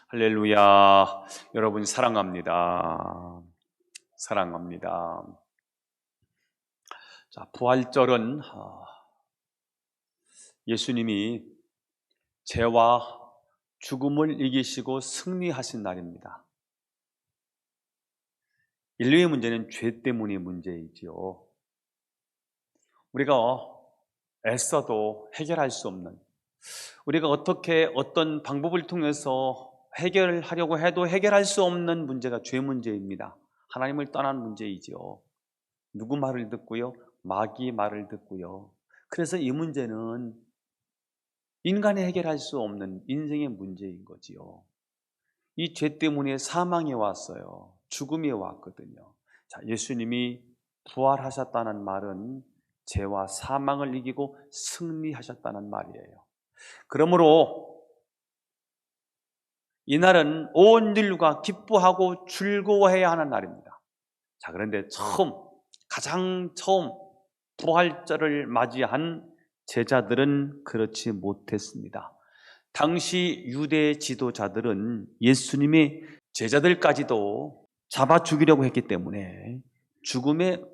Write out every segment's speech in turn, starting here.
할렐루야. 여러분 사랑합니다. 사랑합니다. 자, 부활절은 예수님이 죄와 죽음을 이기시고 승리하신 날입니다. 인류의 문제는 죄 때문의 문제이지요. 우리가 애써도 해결할 수 없는, 우리가 어떤 방법을 통해서 해결하려고 해도 해결할 수 없는 문제가 죄 문제입니다. 하나님을 떠난 문제이지요. 누구 말을 듣고요? 마귀 말을 듣고요. 그래서 이 문제는 인간이 해결할 수 없는 인생의 문제인 거지요. 이 죄 때문에 사망이 왔어요. 죽음이 왔거든요. 자, 예수님이 부활하셨다는 말은 죄와 사망을 이기고 승리하셨다는 말이에요. 그러므로 이날은 온 인류가 기뻐하고 즐거워해야 하는 날입니다. 자, 그런데 가장 처음 부활절을 맞이한 제자들은 그렇지 못했습니다. 당시 유대 지도자들은 예수님의 제자들까지도 잡아 죽이려고 했기 때문에 죽음의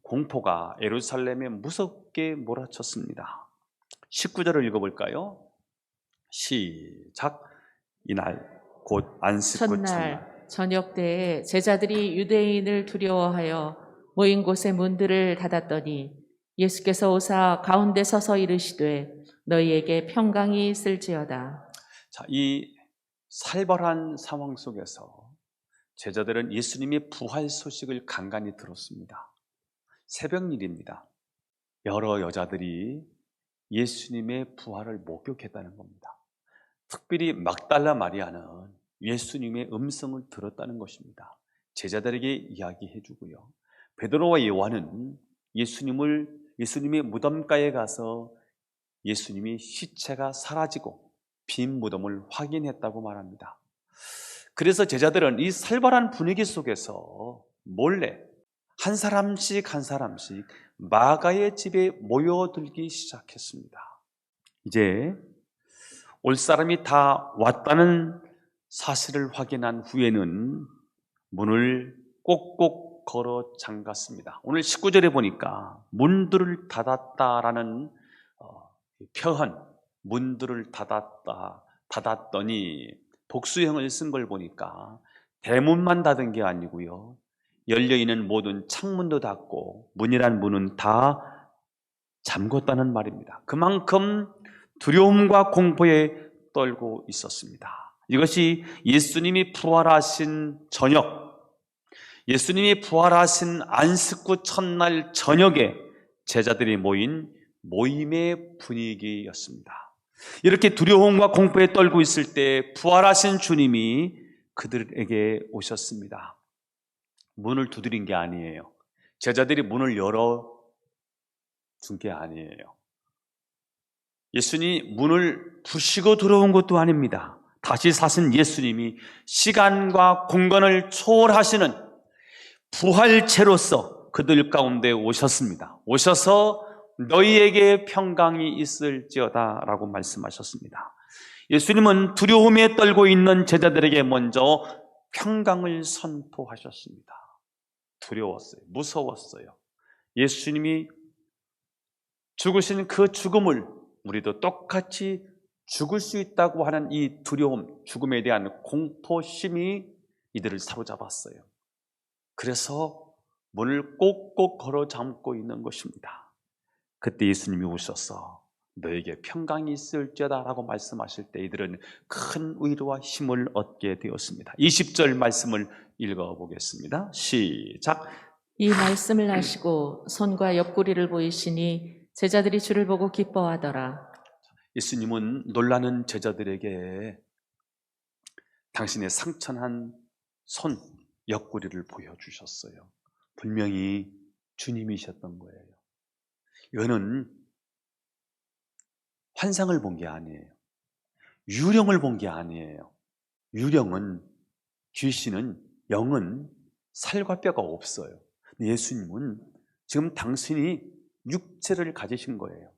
공포가 예루살렘에 무섭게 몰아쳤습니다. 19절을 읽어볼까요? 시작. 이날 곧 안식구 첫날 저녁 때에 제자들이 유대인을 두려워하여 모인 곳에 문들을 닫았더니 예수께서 오사 가운데 서서 이르시되 너희에게 평강이 있을지어다. 자, 이 살벌한 상황 속에서 제자들은 예수님의 부활 소식을 간간히 들었습니다. 새벽 일입니다. 여러 여자들이 예수님의 부활을 목격했다는 겁니다. 특별히 막달라 마리아는 예수님의 음성을 들었다는 것입니다. 제자들에게 이야기해 주고요. 베드로와 요한은 예수님의 무덤가에 가서 예수님이 시체가 사라지고 빈 무덤을 확인했다고 말합니다. 그래서 제자들은 이 살벌한 분위기 속에서 몰래 한 사람씩 마가의 집에 모여들기 시작했습니다. 이제 올 사람이 다 왔다는 사실을 확인한 후에는 문을 꼭꼭 걸어 잠갔습니다. 오늘 19절에 보니까 문들을 닫았다라는 표현, 문들을 닫았더니 복수형을 쓴 걸 보니까 대문만 닫은 게 아니고요, 열려있는 모든 창문도 닫고 문이란 문은 다 잠궜다는 말입니다. 그만큼 두려움과 공포에 떨고 있었습니다. 이것이 예수님이 부활하신 저녁, 예수님이 부활하신 안식구 첫날 저녁에 제자들이 모인 모임의 분위기였습니다. 이렇게 두려움과 공포에 떨고 있을 때 부활하신 주님이 그들에게 오셨습니다. 문을 두드린 게 아니에요. 제자들이 문을 열어준 게 아니에요. 예수님이 문을 부시고 들어온 것도 아닙니다. 다시 사신 예수님이 시간과 공간을 초월하시는 부활체로서 그들 가운데 오셨습니다. 오셔서 너희에게 평강이 있을지어다 라고 말씀하셨습니다. 예수님은 두려움에 떨고 있는 제자들에게 먼저 평강을 선포하셨습니다. 두려웠어요. 무서웠어요. 예수님이 죽으신 그 죽음을 우리도 똑같이 죽을 수 있다고 하는 이 두려움, 죽음에 대한 공포심이 이들을 사로잡았어요. 그래서 문을 꼭꼭 걸어 잠고 있는 것입니다. 그때 예수님이 오셔서 너에게 평강이 있을지어다 라고 말씀하실 때 이들은 큰 위로와 힘을 얻게 되었습니다. 20절 말씀을 읽어보겠습니다. 시작. 이 말씀을 하시고 손과 옆구리를 보이시니 제자들이 주를 보고 기뻐하더라. 예수님은 놀라는 제자들에게 당신의 상처난 손, 옆구리를 보여주셨어요. 분명히 주님이셨던 거예요. 이거는 환상을 본 게 아니에요. 유령을 본 게 아니에요. 유령은, 귀신은, 영은 살과 뼈가 없어요. 예수님은 지금 당신이 육체를 가지신 거예요.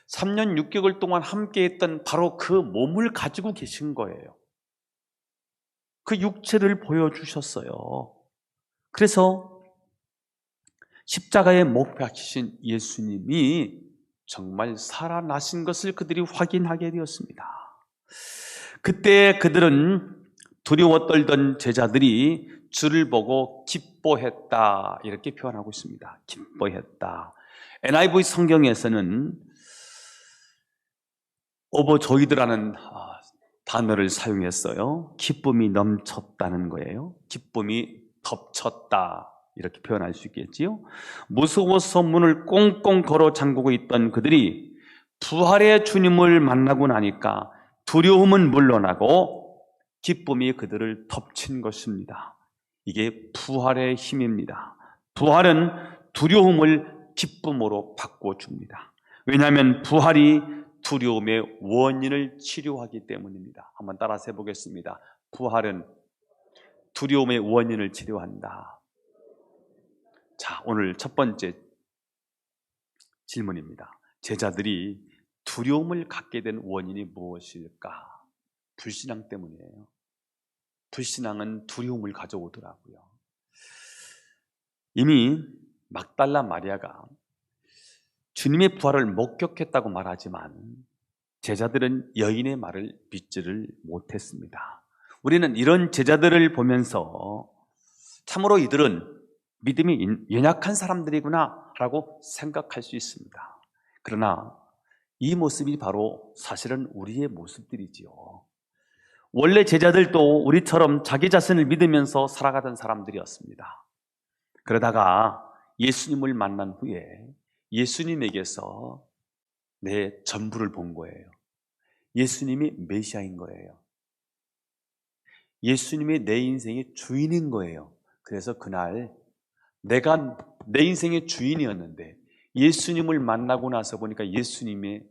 3년 6개월 동안 함께 했던 바로 그 몸을 가지고 계신 거예요. 그 육체를 보여주셨어요. 그래서 십자가에 못 박히신 예수님이 정말 살아나신 것을 그들이 확인하게 되었습니다. 그때 그들은 두려워 떨던 제자들이 주를 보고 기뻐했다, 이렇게 표현하고 있습니다. 기뻐했다. NIV 성경에서는 오버조이드라는 단어를 사용했어요. 기쁨이 넘쳤다는 거예요. 기쁨이 덮쳤다, 이렇게 표현할 수 있겠지요. 무서워서 문을 꽁꽁 걸어 잠그고 있던 그들이 부활의 주님을 만나고 나니까 두려움은 물러나고 기쁨이 그들을 덮친 것입니다. 이게 부활의 힘입니다. 부활은 두려움을 기쁨으로 바꿔줍니다. 왜냐하면 부활이 두려움의 원인을 치료하기 때문입니다. 한번 따라서 해보겠습니다. 부활은 두려움의 원인을 치료한다. 자, 오늘 첫 번째 질문입니다. 제자들이 두려움을 갖게 된 원인이 무엇일까? 불신앙 때문이에요. 불신앙은 두려움을 가져오더라고요. 이미 막달라 마리아가 주님의 부활을 목격했다고 말하지만 제자들은 여인의 말을 믿지를 못했습니다. 우리는 이런 제자들을 보면서 참으로 이들은 믿음이 연약한 사람들이구나 라고 생각할 수 있습니다. 그러나 이 모습이 바로 사실은 우리의 모습들이지요. 원래 제자들도 우리처럼 자기 자신을 믿으면서 살아가던 사람들이었습니다. 그러다가 예수님을 만난 후에 예수님에게서 내 전부를 본 거예요. 예수님이 메시아인 거예요. 예수님이 내 인생의 주인인 거예요. 그래서 그날 내가 내 인생의 주인이었는데 예수님을 만나고 나서 보니까 예수님이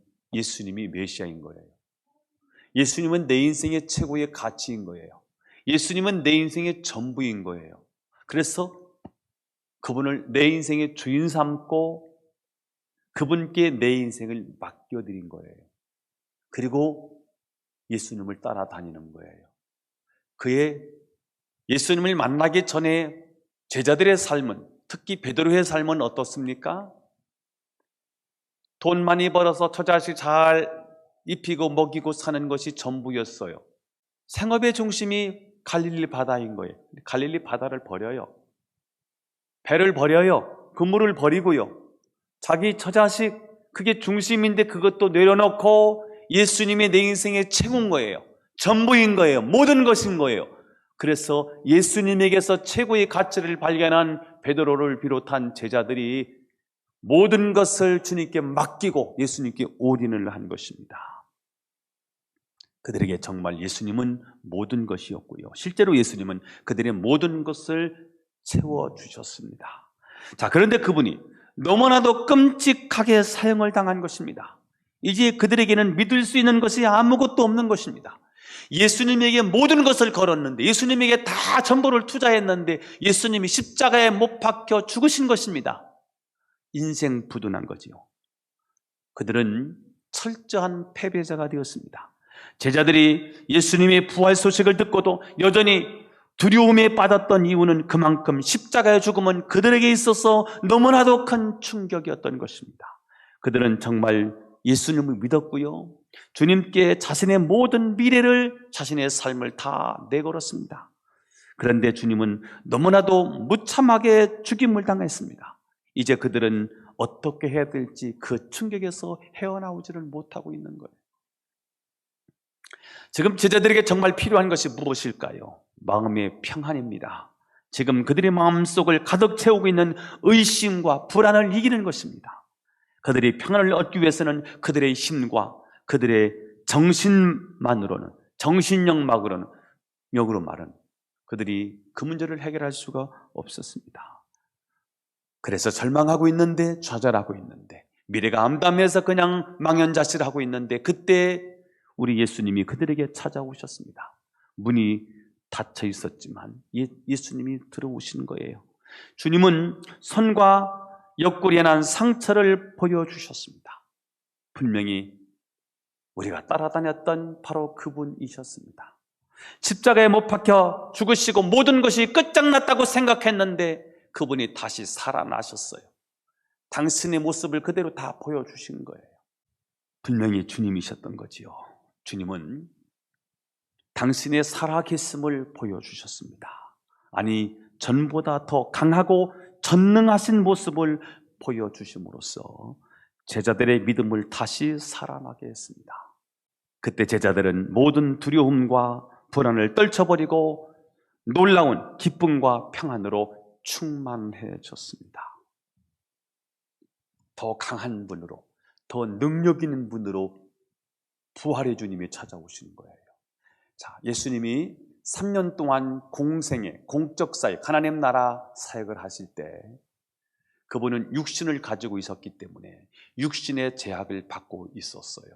메시아인 거예요. 예수님은 내 인생의 최고의 가치인 거예요. 예수님은 내 인생의 전부인 거예요. 그래서 그분을 내 인생의 주인 삼고 그분께 내 인생을 맡겨드린 거예요. 그리고 예수님을 따라다니는 거예요. 그의 예수님을 만나기 전에 제자들의 삶은, 특히 베드로의 삶은 어떻습니까? 돈 많이 벌어서 처자식 잘 입히고 먹이고 사는 것이 전부였어요. 생업의 중심이 갈릴리 바다인 거예요. 갈릴리 바다를 버려요. 배를 버려요. 그물을 버리고요. 자기 처자식, 그게 중심인데 그것도 내려놓고 예수님이 내 인생의 최고인 거예요. 전부인 거예요. 모든 것인 거예요. 그래서 예수님에게서 최고의 가치를 발견한 베드로를 비롯한 제자들이 모든 것을 주님께 맡기고 예수님께 올인을 한 것입니다. 그들에게 정말 예수님은 모든 것이었고요. 실제로 예수님은 그들의 모든 것을 채워주셨습니다. 자, 그런데 그분이 너무나도 끔찍하게 사형을 당한 것입니다. 이제 그들에게는 믿을 수 있는 것이 아무것도 없는 것입니다. 예수님에게 모든 것을 걸었는데, 예수님에게 다 전부를 투자했는데 예수님이 십자가에 못 박혀 죽으신 것입니다. 인생 부도난 거지요. 그들은 철저한 패배자가 되었습니다. 제자들이 예수님의 부활 소식을 듣고도 여전히 두려움에 빠졌던 이유는 그만큼 십자가의 죽음은 그들에게 있어서 너무나도 큰 충격이었던 것입니다. 그들은 정말 예수님을 믿었고요, 주님께 자신의 모든 미래를, 자신의 삶을 다 내걸었습니다. 그런데 주님은 너무나도 무참하게 죽임을 당했습니다. 이제 그들은 어떻게 해야 될지 그 충격에서 헤어나오지를 못하고 있는 거예요. 지금 제자들에게 정말 필요한 것이 무엇일까요? 마음의 평안입니다. 지금 그들의 마음속을 가득 채우고 있는 의심과 불안을 이기는 것입니다. 그들이 평안을 얻기 위해서는 그들의 힘과 그들의 정신만으로는, 정신력으로 말은 그들이 그 문제를 해결할 수가 없었습니다. 그래서 절망하고 있는데, 좌절하고 있는데, 미래가 암담해서 그냥 망연자실하고 있는데, 그때 우리 예수님이 그들에게 찾아오셨습니다. 문이 닫혀 있었지만 예수님이 들어오신 거예요. 주님은 손과 옆구리에 난 상처를 보여주셨습니다. 분명히 우리가 따라다녔던 바로 그분이셨습니다. 십자가에 못 박혀 죽으시고 모든 것이 끝장났다고 생각했는데 그분이 다시 살아나셨어요. 당신의 모습을 그대로 다 보여주신 거예요. 분명히 주님이셨던 거지요. 주님은 당신의 살아계심을 보여주셨습니다. 아니, 전보다 더 강하고 전능하신 모습을 보여주심으로써 제자들의 믿음을 다시 살아나게 했습니다. 그때 제자들은 모든 두려움과 불안을 떨쳐버리고 놀라운 기쁨과 평안으로 충만해졌습니다. 더 강한 분으로, 더 능력 있는 분으로 부활의 주님이 찾아오시는 거예요. 자, 예수님이 3년 동안 공생애, 공적 사역, 하나님 나라 사역을 하실 때 그분은 육신을 가지고 있었기 때문에 육신의 제약을 받고 있었어요.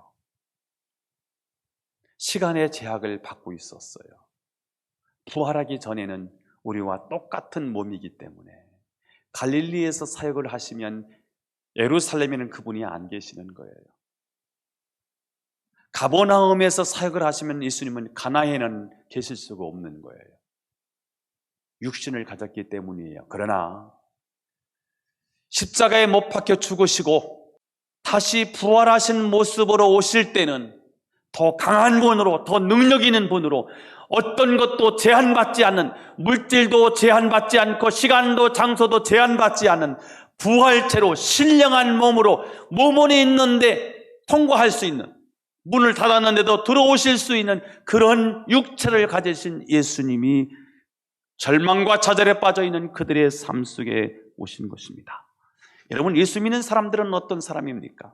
시간의 제약을 받고 있었어요. 부활하기 전에는 우리와 똑같은 몸이기 때문에 갈릴리에서 사역을 하시면 예루살렘에는 그분이 안 계시는 거예요. 가버나움에서 사역을 하시면 예수님은 가나안에는 계실 수가 없는 거예요. 육신을 가졌기 때문이에요. 그러나 십자가에 못 박혀 죽으시고 다시 부활하신 모습으로 오실 때는 더 강한 분으로, 더 능력 있는 분으로, 어떤 것도 제한받지 않는, 물질도 제한받지 않고 시간도 장소도 제한받지 않는 부활체로 신령한 몸으로 몸 안에 있는데 통과할 수 있는, 문을 닫았는데도 들어오실 수 있는 그런 육체를 가지신 예수님이 절망과 좌절에 빠져있는 그들의 삶 속에 오신 것입니다. 여러분, 예수 믿는 사람들은 어떤 사람입니까?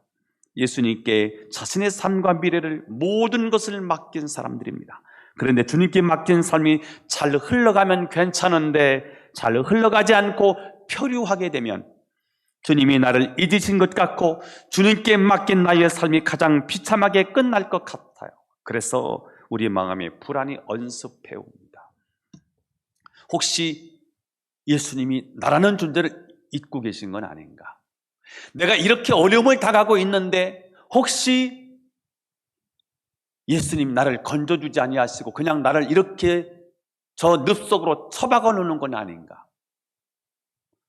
예수님께 자신의 삶과 미래를 모든 것을 맡긴 사람들입니다. 그런데 주님께 맡긴 삶이 잘 흘러가면 괜찮은데 잘 흘러가지 않고 표류하게 되면 주님이 나를 잊으신 것 같고 주님께 맡긴 나의 삶이 가장 비참하게 끝날 것 같아요. 그래서 우리 마음에 불안이 언습해 옵니다. 혹시 예수님이 나라는 존재를 잊고 계신 건 아닌가? 내가 이렇게 어려움을 당하고 있는데 혹시 예수님 나를 건져주지 아니하시고 그냥 나를 이렇게 저 늪속으로 처박아 놓는 건 아닌가?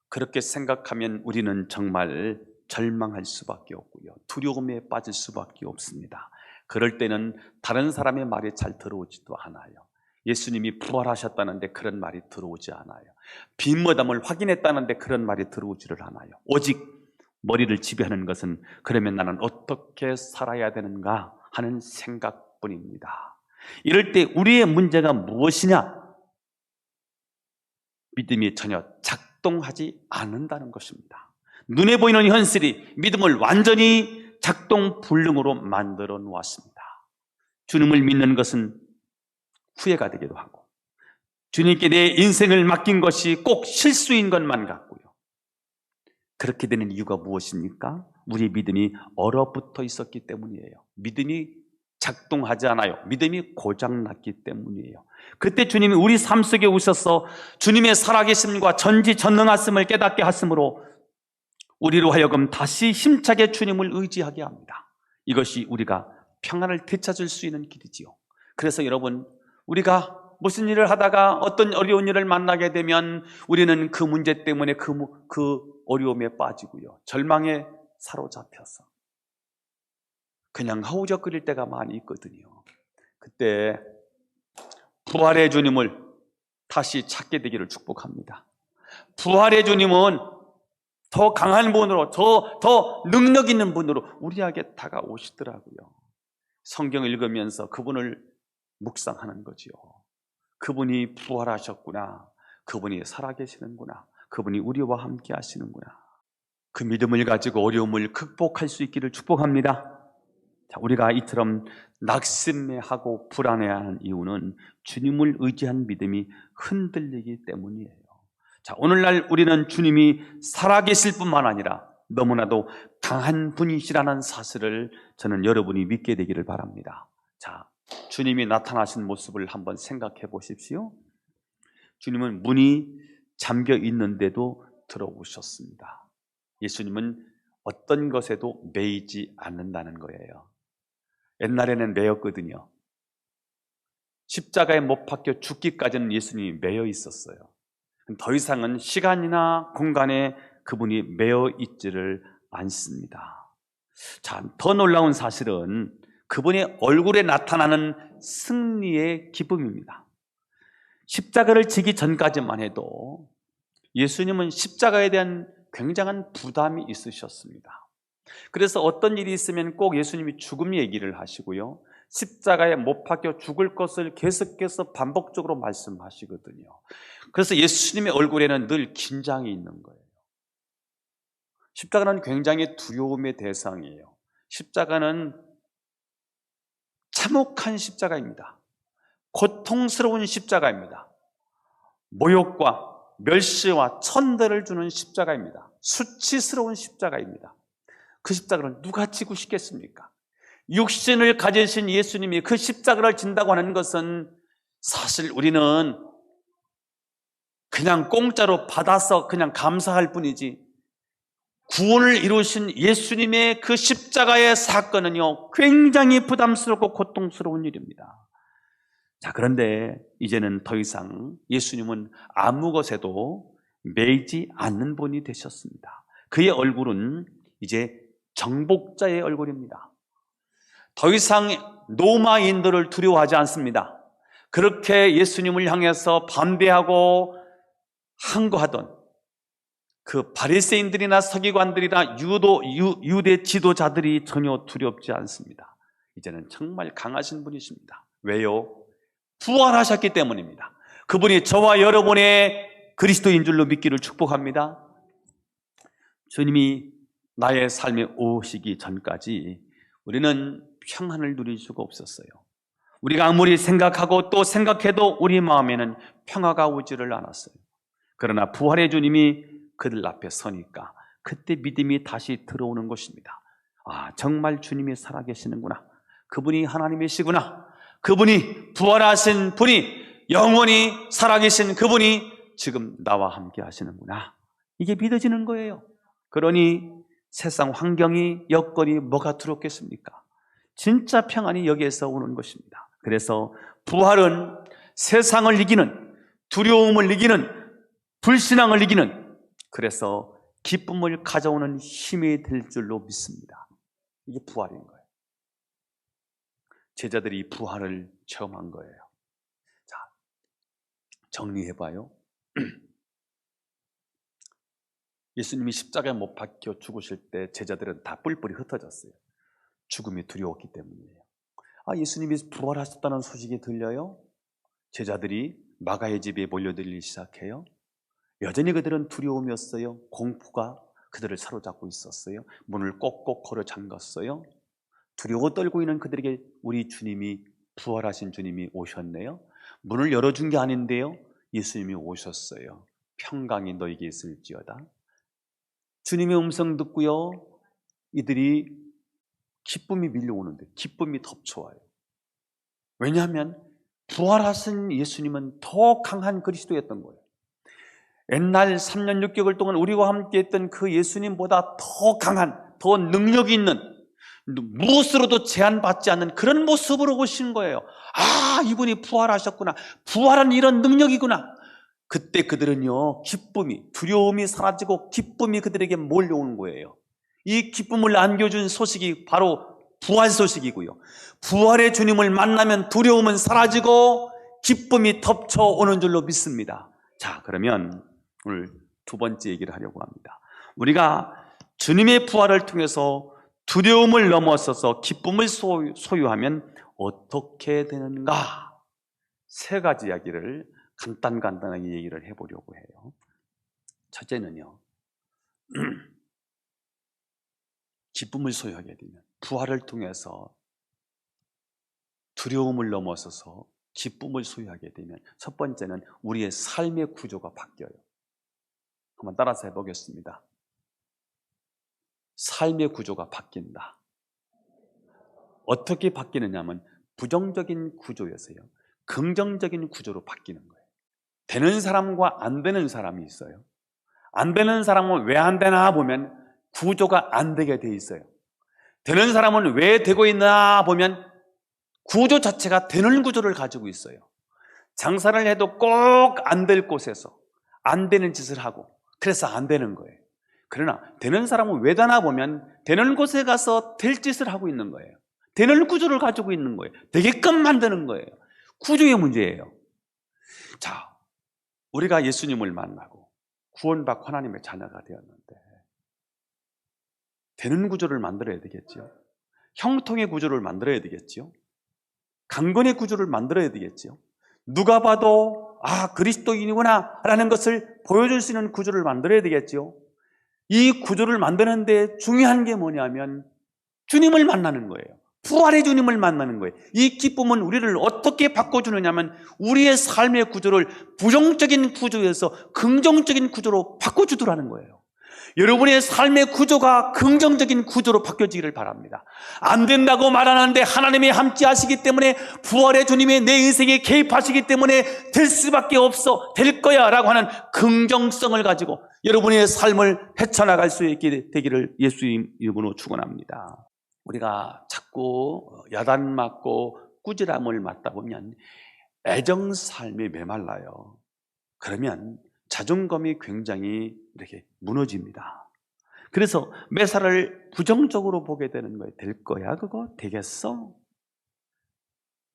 그렇게 생각하면 우리는 정말 절망할 수밖에 없고요. 두려움에 빠질 수밖에 없습니다. 그럴 때는 다른 사람의 말이 잘 들어오지도 않아요. 예수님이 부활하셨다는데 그런 말이 들어오지 않아요. 빈무덤을 확인했다는데 그런 말이 들어오지를 않아요. 오직 머리를 지배하는 것은 그러면 나는 어떻게 살아야 되는가 하는 생각뿐입니다. 이럴 때 우리의 문제가 무엇이냐? 믿음이 전혀 작동하지 않는다는 것입니다. 눈에 보이는 현실이 믿음을 완전히 작동 불능으로 만들어 놓았습니다. 주님을 믿는 것은 후회가 되기도 하고 주님께 내 인생을 맡긴 것이 꼭 실수인 것만 같고요. 그렇게 되는 이유가 무엇입니까? 우리 믿음이 얼어붙어 있었기 때문이에요. 믿음이 작동하지 않아요. 믿음이 고장났기 때문이에요. 그때 주님이 우리 삶 속에 오셔서 주님의 살아계심과 전지전능하심을 깨닫게 하심으로 우리로 하여금 다시 힘차게 주님을 의지하게 합니다. 이것이 우리가 평안을 되찾을 수 있는 길이지요. 그래서 여러분, 우리가 무슨 일을 하다가 어떤 어려운 일을 만나게 되면 우리는 그 문제 때문에 그 어려움에 빠지고요. 절망에 사로잡혀서 그냥 허우적거릴 때가 많이 있거든요. 그때 부활의 주님을 다시 찾게 되기를 축복합니다. 부활의 주님은 더 강한 분으로, 더 능력 있는 분으로 우리에게 다가오시더라고요. 성경을 읽으면서 그분을 묵상하는 거지요. 그분이 부활하셨구나. 그분이 살아계시는구나. 그분이 우리와 함께 하시는구나. 그 믿음을 가지고 어려움을 극복할 수 있기를 축복합니다. 자, 우리가 이처럼 낙심해하고 불안해하는 이유는 주님을 의지한 믿음이 흔들리기 때문이에요. 자, 오늘날 우리는 주님이 살아계실 뿐만 아니라 너무나도 강한 분이시라는 사실을 저는 여러분이 믿게 되기를 바랍니다. 자, 주님이 나타나신 모습을 한번 생각해 보십시오. 주님은 문이 잠겨 있는데도 들어오셨습니다. 예수님은 어떤 것에도 매이지 않는다는 거예요. 옛날에는 매였거든요. 십자가에 못 박혀 죽기까지는 예수님이 매여 있었어요. 더 이상은 시간이나 공간에 그분이 매여 있지를 않습니다. 자, 더 놀라운 사실은 그분의 얼굴에 나타나는 승리의 기쁨입니다. 십자가를 지기 전까지만 해도 예수님은 십자가에 대한 굉장한 부담이 있으셨습니다. 그래서 어떤 일이 있으면 꼭 예수님이 죽음 얘기를 하시고요, 십자가에 못 박혀 죽을 것을 계속해서 반복적으로 말씀하시거든요. 그래서 예수님의 얼굴에는 늘 긴장이 있는 거예요. 십자가는 굉장히 두려움의 대상이에요. 십자가는 참혹한 십자가입니다. 고통스러운 십자가입니다. 모욕과 멸시와 천대를 주는 십자가입니다. 수치스러운 십자가입니다. 그 십자가를 누가 지고 싶겠습니까? 육신을 가지신 예수님이 그 십자가를 진다고 하는 것은 사실 우리는 그냥 공짜로 받아서 그냥 감사할 뿐이지, 구원을 이루신 예수님의 그 십자가의 사건은요, 굉장히 부담스럽고 고통스러운 일입니다. 자, 그런데 이제는 더 이상 예수님은 아무 것에도 매이지 않는 분이 되셨습니다. 그의 얼굴은 이제 정복자의 얼굴입니다. 더 이상 로마인들을 두려워하지 않습니다. 그렇게 예수님을 향해서 반대하고 항거하던 그 바리새인들이나 서기관들이나 유대 지도자들이 전혀 두렵지 않습니다. 이제는 정말 강하신 분이십니다. 왜요? 부활하셨기 때문입니다. 그분이 저와 여러분의 그리스도인 줄로 믿기를 축복합니다. 주님이 나의 삶에 오시기 전까지 우리는 평안을 누릴 수가 없었어요. 우리가 아무리 생각하고 또 생각해도 우리 마음에는 평화가 오지를 않았어요. 그러나 부활의 주님이 그들 앞에 서니까 그때 믿음이 다시 들어오는 것입니다. 아, 정말 주님이 살아계시는구나. 그분이 하나님이시구나. 그분이 부활하신 분이, 영원히 살아계신 그분이 지금 나와 함께 하시는구나. 이게 믿어지는 거예요. 그러니 세상 환경이, 여건이 뭐가 두렵겠습니까? 진짜 평안이 여기에서 오는 것입니다. 그래서 부활은 세상을 이기는, 두려움을 이기는, 불신앙을 이기는, 그래서 기쁨을 가져오는 힘이 될 줄로 믿습니다. 이게 부활인 거예요. 제자들이 이 부활을 체험한 거예요. 자, 정리해봐요. 예수님이 십자가에 못 박혀 죽으실 때 제자들은 다 뿔뿔이 흩어졌어요. 죽음이 두려웠기 때문이에요. 아, 예수님이 부활하셨다는 소식이 들려요? 제자들이 마가의 집에 몰려들기 시작해요. 여전히 그들은 두려움이었어요. 공포가 그들을 사로잡고 있었어요. 문을 꼭꼭 걸어 잠갔어요. 두려워 떨고 있는 그들에게 우리 주님이, 부활하신 주님이 오셨네요. 문을 열어준 게 아닌데요, 예수님이 오셨어요. 평강이 너에게 있을지어다. 주님의 음성 듣고요, 이들이 기쁨이 밀려오는데 기쁨이 덮쳐와요. 왜냐하면 부활하신 예수님은 더 강한 그리스도였던 거예요. 옛날 3년 6개월 동안 우리와 함께 했던 그 예수님보다 더 강한, 더 능력이 있는, 무엇으로도 제한받지 않는 그런 모습으로 오신 거예요. 아, 이분이 부활하셨구나. 부활은 이런 능력이구나. 그때 그들은요, 기쁨이, 두려움이 사라지고 기쁨이 그들에게 몰려오는 거예요. 이 기쁨을 안겨준 소식이 바로 부활 소식이고요. 부활의 주님을 만나면 두려움은 사라지고 기쁨이 덮쳐오는 줄로 믿습니다. 자, 그러면 오늘 두 번째 얘기를 하려고 합니다. 우리가 주님의 부활을 통해서 두려움을 넘어서서 기쁨을 소유하면 어떻게 되는가? 세 가지 이야기를 간단하게 얘기를 해보려고 해요. 첫째는요, 기쁨을 소유하게 되면, 부활을 통해서 두려움을 넘어서서 기쁨을 소유하게 되면, 첫 번째는 우리의 삶의 구조가 바뀌어요. 한번 따라서 해보겠습니다. 삶의 구조가 바뀐다. 어떻게 바뀌느냐 하면 부정적인 구조에서요, 긍정적인 구조로 바뀌는 거예요. 되는 사람과 안 되는 사람이 있어요. 안 되는 사람은 왜 안 되나 보면 구조가 안 되게 돼 있어요. 되는 사람은 왜 되고 있나 보면 구조 자체가 되는 구조를 가지고 있어요. 장사를 해도 꼭 안 될 곳에서 안 되는 짓을 하고, 그래서 안 되는 거예요. 그러나 되는 사람은 왜 되나 보면 되는 곳에 가서 될 짓을 하고 있는 거예요. 되는 구조를 가지고 있는 거예요. 되게끔 만드는 거예요. 구조의 문제예요. 자, 우리가 예수님을 만나고 구원받고 하나님의 자녀가 되었는데 되는 구조를 만들어야 되겠죠. 형통의 구조를 만들어야 되겠죠. 강건의 구조를 만들어야 되겠죠. 누가 봐도 그리스도인이구나 라는 것을 보여줄 수 있는 구조를 만들어야 되겠죠. 이 구조를 만드는데 중요한 게 뭐냐면 주님을 만나는 거예요. 부활의 주님을 만나는 거예요. 이 기쁨은 우리를 어떻게 바꿔주느냐면 우리의 삶의 구조를 부정적인 구조에서 긍정적인 구조로 바꿔주더라는 거예요. 여러분의 삶의 구조가 긍정적인 구조로 바뀌어지기를 바랍니다. 안 된다고 말하는데 하나님이 함께 하시기 때문에, 부활의 주님이 내 인생에 개입하시기 때문에 될 수밖에 없어, 될 거야 라고 하는 긍정성을 가지고 여러분의 삶을 헤쳐나갈 수 있게 되기를 예수님 이름으로 축원합니다. 우리가 자꾸 야단 맞고 꾸지람을 맞다 보면 애정 삶이 메말라요. 그러면 자존감이 굉장히 이렇게 무너집니다. 그래서 매사를 부정적으로 보게 되는 거예요. 될 거야 그거? 되겠어?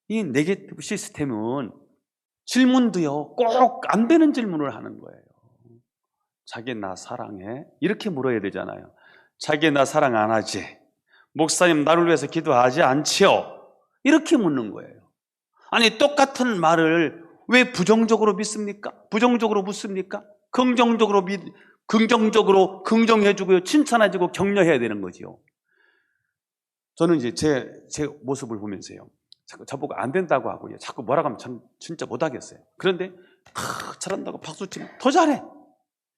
이 네거티브 시스템은 질문도요 꼭 안 되는 질문을 하는 거예요. 자기 나 사랑해? 이렇게 물어야 되잖아요. 자기 나 사랑 안 하지? 목사님 나를 위해서 기도하지 않지요? 이렇게 묻는 거예요. 아니 똑같은 말을 왜 부정적으로 믿습니까? 부정적으로 묻습니까? 긍정적으로 긍정해주고요, 칭찬해주고 격려해야 되는 거지요. 저는 이제 제 모습을 보면서요, 자꾸 저보고 안 된다고 하고요, 자꾸 뭐라고 하면 전 진짜 못하겠어요. 그런데 잘한다고 박수치면 더 잘해.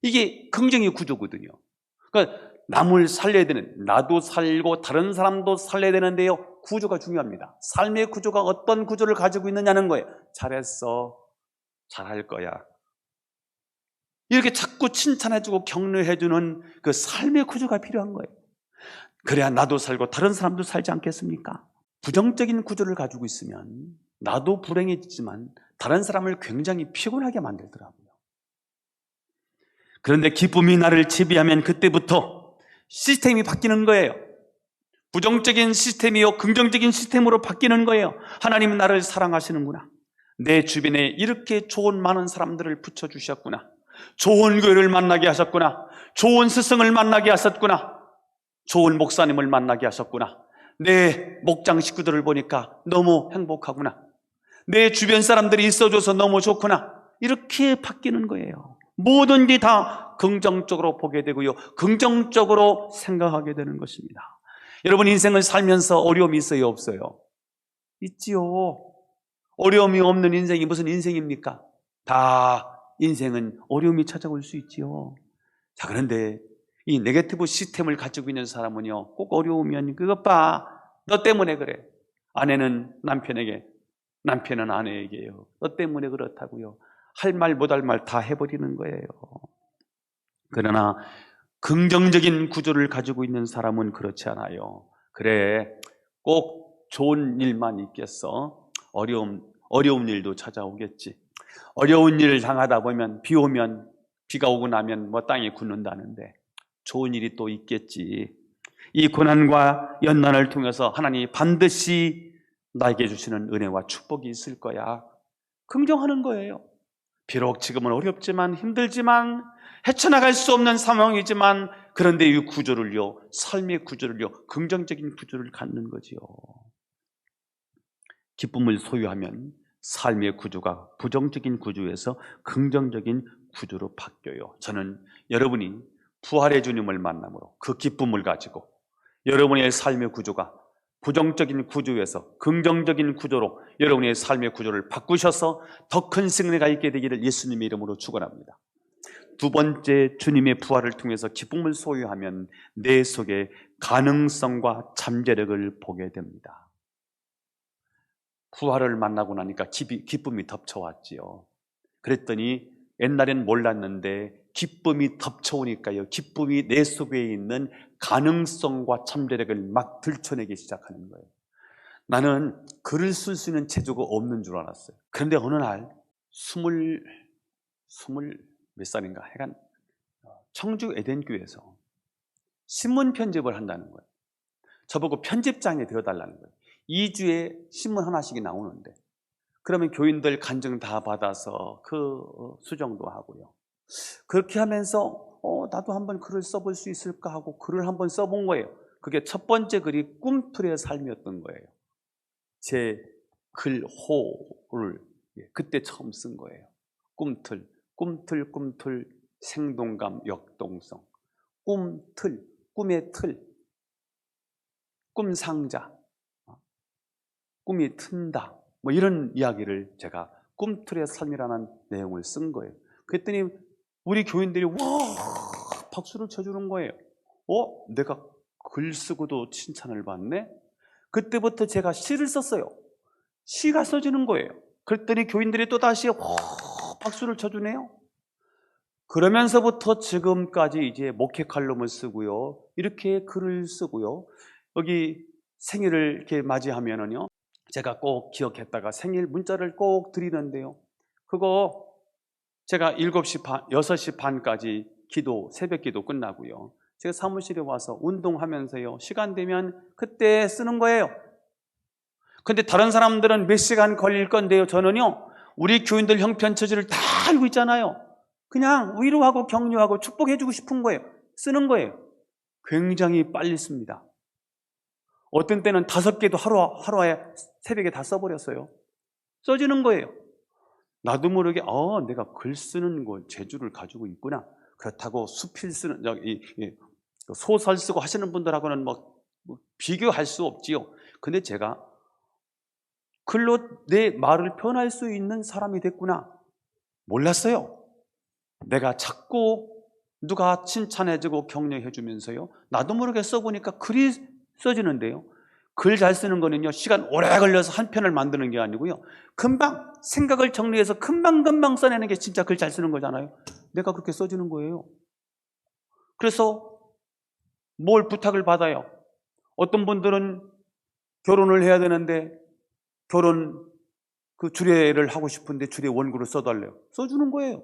이게 긍정의 구조거든요. 그러니까 남을 살려야 되는, 나도 살고 다른 사람도 살려야 되는데요, 구조가 중요합니다. 삶의 구조가 어떤 구조를 가지고 있느냐는 거예요. 잘했어, 잘할 거야. 이렇게 자꾸 칭찬해주고 격려해주는 그 삶의 구조가 필요한 거예요. 그래야 나도 살고 다른 사람도 살지 않겠습니까? 부정적인 구조를 가지고 있으면 나도 불행해지지만 다른 사람을 굉장히 피곤하게 만들더라고요. 그런데 기쁨이 나를 지배하면 그때부터 시스템이 바뀌는 거예요. 부정적인 시스템이요 긍정적인 시스템으로 바뀌는 거예요. 하나님은 나를 사랑하시는구나. 내 주변에 이렇게 좋은 많은 사람들을 붙여주셨구나. 좋은 교회를 만나게 하셨구나. 좋은 스승을 만나게 하셨구나. 좋은 목사님을 만나게 하셨구나. 내 목장 식구들을 보니까 너무 행복하구나. 내 주변 사람들이 있어줘서 너무 좋구나. 이렇게 바뀌는 거예요. 뭐든지 다 긍정적으로 보게 되고요, 긍정적으로 생각하게 되는 것입니다. 여러분 인생을 살면서 어려움이 있어요, 없어요? 있지요. 어려움이 없는 인생이 무슨 인생입니까? 다 인생은 어려움이 찾아올 수 있지요. 자, 그런데 이 네거티브 시스템을 가지고 있는 사람은요, 꼭 어려우면 그것 봐, 너 때문에 그래. 아내는 남편에게, 남편은 아내에게요, 너 때문에 그렇다고요. 할 말 못할 말 다 해버리는 거예요. 그러나 긍정적인 구조를 가지고 있는 사람은 그렇지 않아요. 그래, 꼭 좋은 일만 있겠어? 어려운 일도 찾아오겠지. 어려운 일을 당하다 보면, 비 오면, 비가 오고 나면 뭐 땅이 굳는다는데 좋은 일이 또 있겠지. 이 고난과 연난을 통해서 하나님이 반드시 나에게 주시는 은혜와 축복이 있을 거야. 긍정하는 거예요. 비록 지금은 어렵지만 힘들지만 헤쳐나갈 수 없는 상황이지만, 그런데 이 구조를요, 삶의 구조를요, 긍정적인 구조를 갖는 거지요. 기쁨을 소유하면 삶의 구조가 부정적인 구조에서 긍정적인 구조로 바뀌어요. 저는 여러분이 부활의 주님을 만남으로 그 기쁨을 가지고 여러분의 삶의 구조가 부정적인 구조에서 긍정적인 구조로 여러분의 삶의 구조를 바꾸셔서 더 큰 승리가 있게 되기를 예수님의 이름으로 축원합니다. 두 번째, 주님의 부활을 통해서 기쁨을 소유하면 내 속에 가능성과 잠재력을 보게 됩니다. 부활을 만나고 나니까 기쁨이 덮쳐왔지요. 그랬더니 옛날엔 몰랐는데 기쁨이 덮쳐오니까요, 기쁨이 내 속에 있는 가능성과 잠재력을 막 들춰내기 시작하는 거예요. 나는 글을 쓸 수 있는 재주가 없는 줄 알았어요. 그런데 어느 날 스물 몇 살인가 해간 청주 에덴교회에서 신문 편집을 한다는 거예요. 저보고 편집장에 되어달라는 거예요. 2주에 신문 하나씩이 나오는데 그러면 교인들 간증 다 받아서 그 수정도 하고요. 그렇게 하면서 나도 한번 글을 써볼 수 있을까 하고 글을 한번 써본 거예요. 그게 첫 번째 글이 꿈틀의 삶이었던 거예요. 제 글호를 그때 처음 쓴 거예요. 꿈틀, 생동감, 역동성. 꿈틀, 꿈의 틀, 꿈상자, 꿈이 튼다. 뭐 이런 이야기를 제가 꿈틀의 삶이라는 내용을 쓴 거예요. 그랬더니 우리 교인들이 와 박수를 쳐주는 거예요. 내가 글 쓰고도 칭찬을 받네? 그때부터 제가 시를 썼어요. 시가 써지는 거예요. 그랬더니 교인들이 또다시 박수를 쳐주네요. 그러면서부터 지금까지 이제 목회 칼럼을 쓰고요. 이렇게 글을 쓰고요. 여기 생일을 이렇게 맞이하면은요. 제가 꼭 기억했다가 생일 문자를 꼭 드리는데요. 그거 제가 7시 반, 6시 반까지 기도, 새벽 기도 끝나고요. 제가 사무실에 와서 운동하면서요. 시간 되면 그때 쓰는 거예요. 근데 다른 사람들은 몇 시간 걸릴 건데요. 저는요. 우리 교인들 형편처지를 다 알고 있잖아요. 그냥 위로하고 격려하고 축복해주고 싶은 거예요. 쓰는 거예요. 굉장히 빨리 씁니다. 어떤 때는 5개도 하루에 새벽에 다 써버렸어요. 써지는 거예요. 나도 모르게 내가 글 쓰는 거 재주를 가지고 있구나. 그렇다고 수필 쓰는 소설 쓰고 하시는 분들하고는 뭐 비교할 수 없지요. 근데 제가 글로 내 말을 표현할 수 있는 사람이 됐구나. 몰랐어요. 내가 자꾸 누가 칭찬해주고 격려해주면서요. 나도 모르게 써보니까 글이 써지는데요. 글 잘 쓰는 거는요. 시간 오래 걸려서 한 편을 만드는 게 아니고요. 금방 생각을 정리해서 금방 써내는 게 진짜 글 잘 쓰는 거잖아요. 내가 그렇게 써지는 거예요. 그래서 뭘 부탁을 받아요. 어떤 분들은 결혼을 해야 되는데 결혼 그 주례를 하고 싶은데 주례 원고를 써달래요. 써주는 거예요.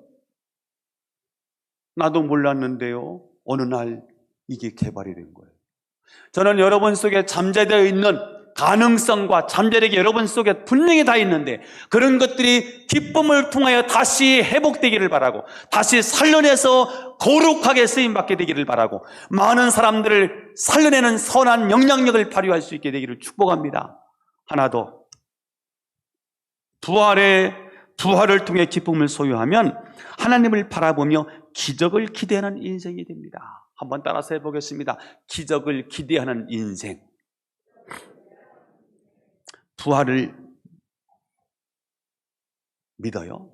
나도 몰랐는데요. 어느 날 이게 개발이 된 거예요. 저는 여러분 속에 잠재되어 있는 가능성과 잠재력이 여러분 속에 분명히 다 있는데 그런 것들이 기쁨을 통하여 다시 회복되기를 바라고 다시 살려내서 거룩하게 쓰임받게 되기를 바라고 많은 사람들을 살려내는 선한 영향력을 발휘할 수 있게 되기를 축복합니다. 하나 더. 부활을 통해 기쁨을 소유하면 하나님을 바라보며 기적을 기대하는 인생이 됩니다. 한번 따라서 해보겠습니다. 기적을 기대하는 인생. 부활을 믿어요.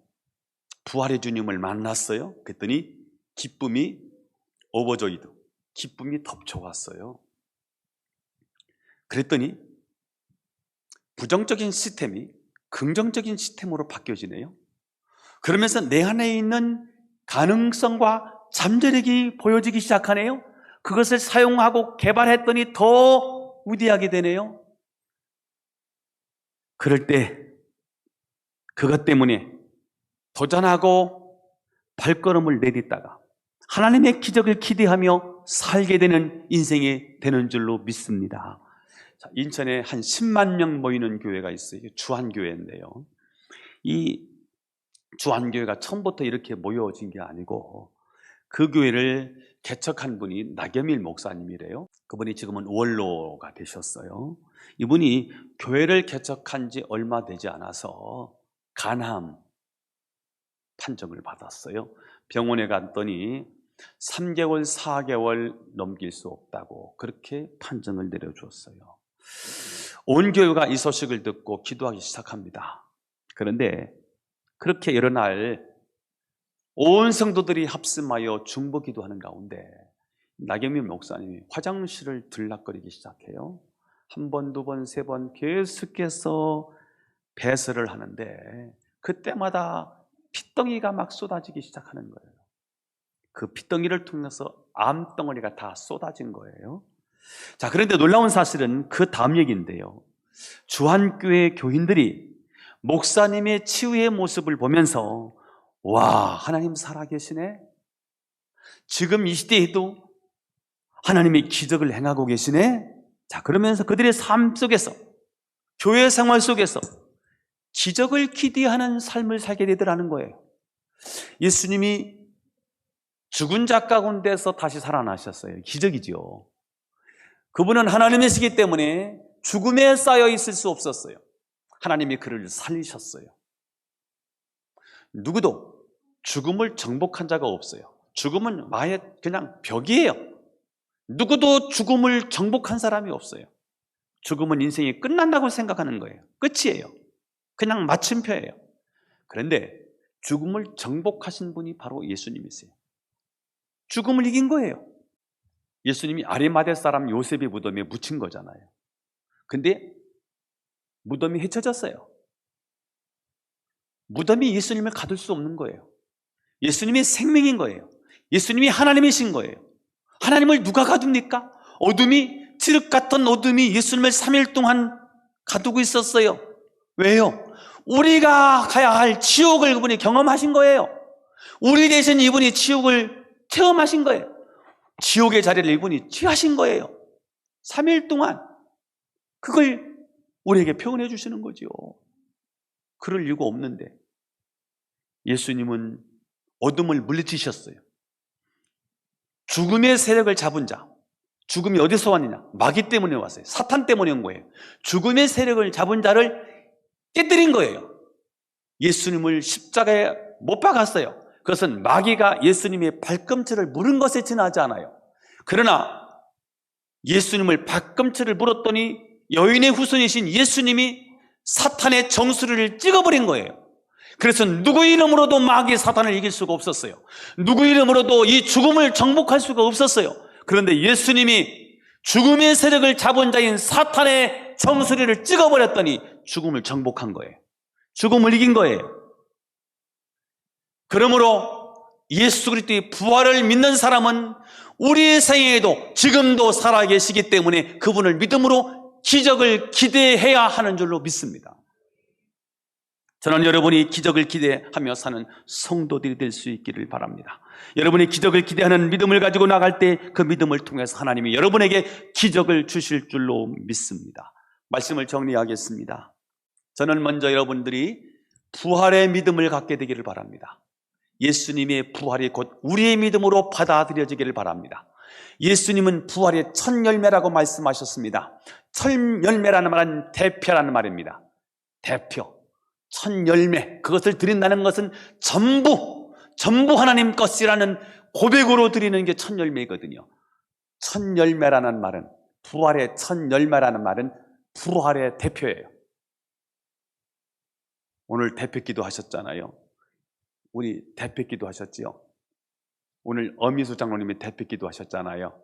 부활의 주님을 만났어요. 그랬더니 기쁨이 오버조이드, 기쁨이 덮쳐왔어요. 그랬더니 부정적인 시스템이 긍정적인 시스템으로 바뀌어지네요. 그러면서 내 안에 있는 가능성과 잠재력이 보여지기 시작하네요. 그것을 사용하고 개발했더니 더 위대하게 되네요. 그럴 때 그것 때문에 도전하고 발걸음을 내딛다가 하나님의 기적을 기대하며 살게 되는 인생이 되는 줄로 믿습니다. 자, 인천에 한 10만 명 모이는 교회가 있어요. 주한교회인데요. 이 주한교회가 처음부터 이렇게 모여진 게 아니고 그 교회를 개척한 분이 나겸일 목사님이래요. 그분이 지금은 원로가 되셨어요. 이분이 교회를 개척한 지 얼마 되지 않아서 간암 판정을 받았어요. 병원에 갔더니 3개월, 4개월 넘길 수 없다고 그렇게 판정을 내려주었어요. 온 교회가 이 소식을 듣고 기도하기 시작합니다. 그런데 그렇게 여러 날 온 성도들이 합심하여 중보 기도하는 가운데 나겸일 목사님이 화장실을 들락거리기 시작해요. 한 번, 두 번, 세 번 계속해서 배설을 하는데 그때마다 핏덩이가 막 쏟아지기 시작하는 거예요. 그 핏덩이를 통해서 암덩어리가 다 쏟아진 거예요. 자, 그런데 놀라운 사실은 그 다음 얘기인데요. 주한교회 교인들이 목사님의 치유의 모습을 보면서 와, 하나님 살아계시네. 지금 이 시대에도 하나님이 기적을 행하고 계시네. 자, 그러면서 그들의 삶 속에서, 교회 생활 속에서 기적을 기대하는 삶을 살게 되더라는 거예요. 예수님이 죽은 자 가운데서 다시 살아나셨어요. 기적이죠. 그분은 하나님이시기 때문에 죽음에 쌓여 있을 수 없었어요. 하나님이 그를 살리셨어요. 누구도 죽음을 정복한 자가 없어요. 죽음은 아예 그냥 벽이에요. 누구도 죽음을 정복한 사람이 없어요. 죽음은 인생이 끝난다고 생각하는 거예요. 끝이에요. 그냥 마침표예요. 그런데 죽음을 정복하신 분이 바로 예수님이세요. 죽음을 이긴 거예요. 예수님이 아리마대 사람 요셉의 무덤에 묻힌 거잖아요. 근데 무덤이 헤쳐졌어요. 무덤이 예수님을 가둘 수 없는 거예요. 예수님이 생명인 거예요. 예수님이 하나님이신 거예요. 하나님을 누가 가둡니까? 어둠이, 칠흑 같은 어둠이 예수님을 3일 동안 가두고 있었어요. 왜요? 우리가 가야 할 지옥을 그분이 경험하신 거예요. 우리 대신 이분이 지옥을 체험하신 거예요. 지옥의 자리를 이분이 취하신 거예요. 3일 동안. 그걸 우리에게 표현해 주시는 거죠. 그럴 이유가 없는데 예수님은 어둠을 물리치셨어요. 죽음의 세력을 잡은 자, 죽음이 어디서 왔느냐? 마귀 때문에 왔어요. 사탄 때문에 온 거예요. 죽음의 세력을 잡은 자를 깨뜨린 거예요. 예수님을 십자가에 못 박았어요. 그것은 마귀가 예수님의 발꿈치를 물은 것에 지나지 않아요. 그러나 예수님을 발꿈치를 물었더니 여인의 후손이신 예수님이 사탄의 정수리를 찍어버린 거예요. 그래서 누구 이름으로도 마귀 사탄을 이길 수가 없었어요. 누구 이름으로도 이 죽음을 정복할 수가 없었어요. 그런데 예수님이 죽음의 세력을 잡은 자인 사탄의 정수리를 찍어버렸더니 죽음을 정복한 거예요. 죽음을 이긴 거예요. 그러므로 예수 그리스도의 부활을 믿는 사람은 우리의 생애에도 지금도 살아계시기 때문에 그분을 믿음으로 기적을 기대해야 하는 줄로 믿습니다. 저는 여러분이 기적을 기대하며 사는 성도들이 될 수 있기를 바랍니다. 여러분이 기적을 기대하는 믿음을 가지고 나갈 때 그 믿음을 통해서 하나님이 여러분에게 기적을 주실 줄로 믿습니다. 말씀을 정리하겠습니다. 저는 먼저 여러분들이 부활의 믿음을 갖게 되기를 바랍니다. 예수님의 부활이 곧 우리의 믿음으로 받아들여지기를 바랍니다. 예수님은 부활의 첫 열매라고 말씀하셨습니다. 첫 열매라는 말은 대표라는 말입니다. 대표, 첫 열매, 그것을 드린다는 것은 전부 하나님 것이라는 고백으로 드리는 게 첫 열매거든요. 첫 열매라는 말은, 부활의 첫 열매라는 말은 부활의 대표예요. 오늘 대표기도 하셨잖아요. 우리 대표기도 하셨지요. 오늘 엄희수 장로님이 대표기도 하셨잖아요.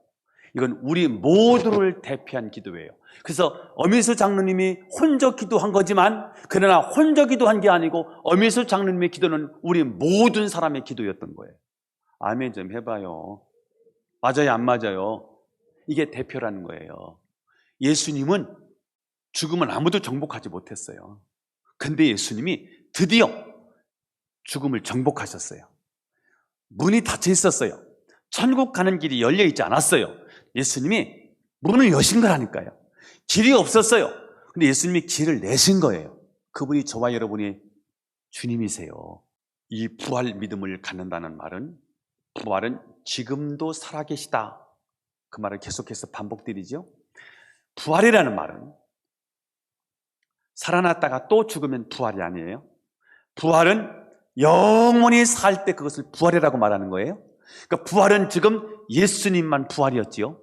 이건 우리 모두를 대표한 기도예요. 그래서 엄희수 장로님이 혼자 기도한 거지만, 그러나 혼자 기도한 게 아니고 엄희수 장로님의 기도는 우리 모든 사람의 기도였던 거예요. 아멘 좀 해봐요. 맞아요, 안 맞아요? 이게 대표라는 거예요. 예수님은 죽음은 아무도 정복하지 못했어요. 근데 예수님이 드디어 죽음을 정복하셨어요. 문이 닫혀 있었어요. 천국 가는 길이 열려 있지 않았어요. 예수님이 문을 여신 거라니까요. 길이 없었어요. 근데 예수님이 길을 내신 거예요. 그분이 저와 여러분이 주님이세요. 이 부활 믿음을 갖는다는 말은, 부활은 지금도 살아계시다, 그 말을 계속해서 반복드리죠. 부활이라는 말은 살아났다가 또 죽으면 부활이 아니에요. 부활은 영원히 살 때 그것을 부활이라고 말하는 거예요. 그러니까 부활은 지금 예수님만 부활이었지요.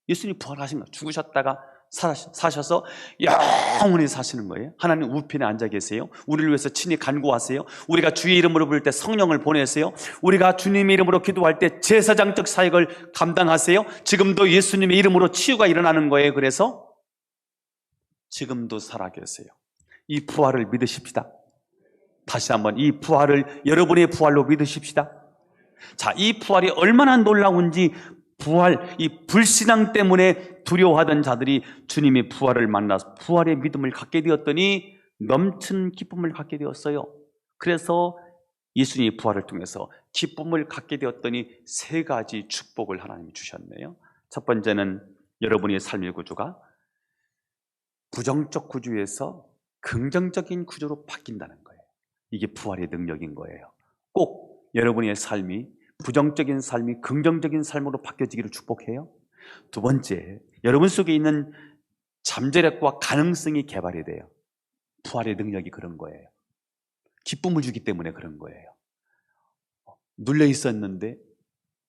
예수님 부활하신 거예요. 죽으셨다가 사셔서 영원히 사시는 거예요. 하나님 우편에 앉아 계세요. 우리를 위해서 친히 간구하세요. 우리가 주의 이름으로 부를 때 성령을 보내세요. 우리가 주님의 이름으로 기도할 때 제사장적 사역을 감당하세요. 지금도 예수님의 이름으로 치유가 일어나는 거예요. 그래서 지금도 살아계세요. 이 부활을 믿으십시다. 다시 한번 이 부활을 여러분의 부활로 믿으십시다. 자, 이 부활이 얼마나 놀라운지 부활, 이 불신앙 때문에 두려워하던 자들이 주님의 부활을 만나서 부활의 믿음을 갖게 되었더니 넘치는 기쁨을 갖게 되었어요. 그래서 예수님의 부활을 통해서 기쁨을 갖게 되었더니 세 가지 축복을 하나님이 주셨네요. 첫 번째는 여러분의 삶의 구조가 부정적 구조에서 긍정적인 구조로 바뀐다는 거예요. 이게 부활의 능력인 거예요. 꼭 여러분의 삶이 부정적인 삶이 긍정적인 삶으로 바뀌어지기를 축복해요. 두 번째, 여러분 속에 있는 잠재력과 가능성이 개발이 돼요. 부활의 능력이 그런 거예요. 기쁨을 주기 때문에 그런 거예요. 눌려 있었는데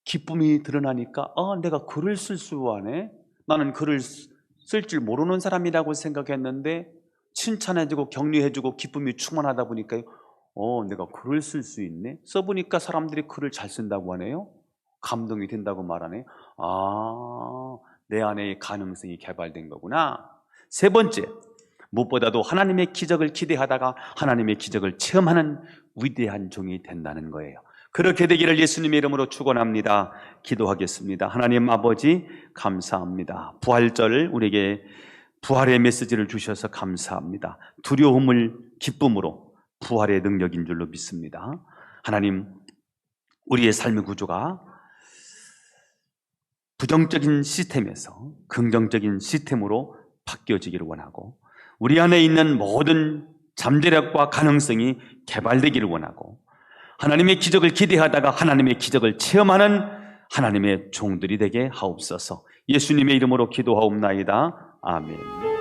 기쁨이 드러나니까 내가 글을 쓸 수 아네? 나는 글을 쓸 줄 모르는 사람이라고 생각했는데 칭찬해주고 격려해주고 기쁨이 충만하다 보니까 내가 글을 쓸 수 있네? 써보니까 사람들이 글을 잘 쓴다고 하네요. 감동이 된다고 말하네. 내 안에 가능성이 개발된 거구나. 세 번째, 무엇보다도 하나님의 기적을 기대하다가 하나님의 기적을 체험하는 위대한 종이 된다는 거예요. 그렇게 되기를 예수님의 이름으로 축원합니다. 기도하겠습니다. 하나님 아버지 감사합니다. 부활절 우리에게 부활의 메시지를 주셔서 감사합니다. 두려움을 기쁨으로 부활의 능력인 줄로 믿습니다. 하나님, 우리의 삶의 구조가 부정적인 시스템에서 긍정적인 시스템으로 바뀌어지기를 원하고 우리 안에 있는 모든 잠재력과 가능성이 개발되기를 원하고 하나님의 기적을 기대하다가 하나님의 기적을 체험하는 하나님의 종들이 되게 하옵소서. 예수님의 이름으로 기도하옵나이다. 아멘.